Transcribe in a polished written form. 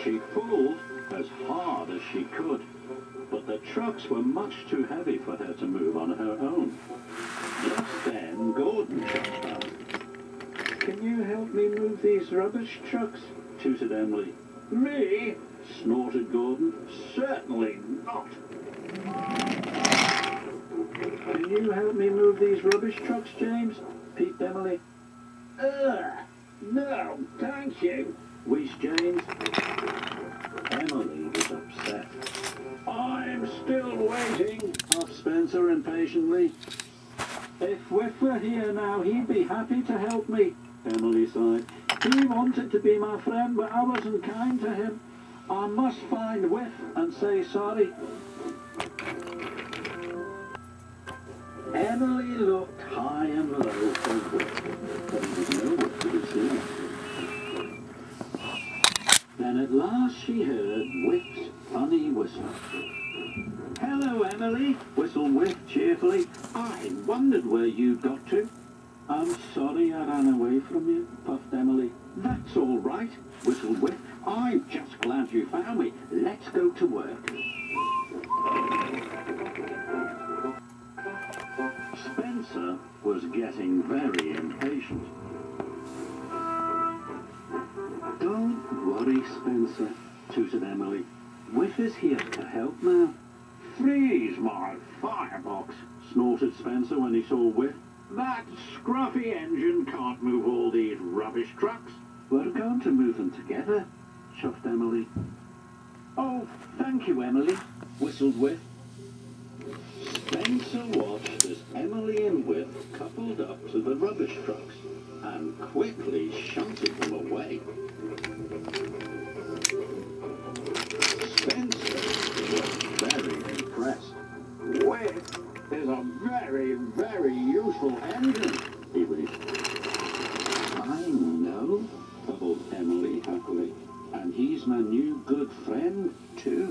She pulled as hard as she could, but the trucks were much too heavy for her to move on her own. Just then, Gordon shot past. "Can you help me move these rubbish trucks?" tooted Emily. "Me?" snorted Gordon. "Certainly not." "Can you help me move these rubbish trucks, James?" peeped Emily. No, thank you," wheezed James. Emily was upset. "I'm still waiting," puffed Spencer impatiently. "If Whiff were here now, he'd be happy to help me," Emily sighed. "He wanted to be my friend, but I wasn't kind to him. I must find Whiff and say sorry." Emily looked high and low for Whiff, but he was nowhere to be seen. Then at last she heard Whiff's funny whistle. "Hello, Emily," whistled Whiff cheerfully. "I wondered where you'd got to." "I'm sorry I ran away from you," puffed Emily. "That's all right," whistled Whiff. "I'm just glad you found me. Let's go to work." Spencer was getting very impatient. "Don't worry, Spencer," tooted Emily. "Whiff is here to help now." "Freeze my firebox," snorted Spencer when he saw Whiff. "That scruffy engine can't move all these rubbish trucks." "We're going to move them together," chuffed Emily. "Oh, thank you, Emily," whistled Whiff. Spencer watched as Emily and Whiff coupled up to the rubbish trucks and quickly shunted them away. Spencer was very impressed. "Whiff is a very, very useful engine," he wheezed. "I know," bubbled Emily happily. "And he's my new good friend, too."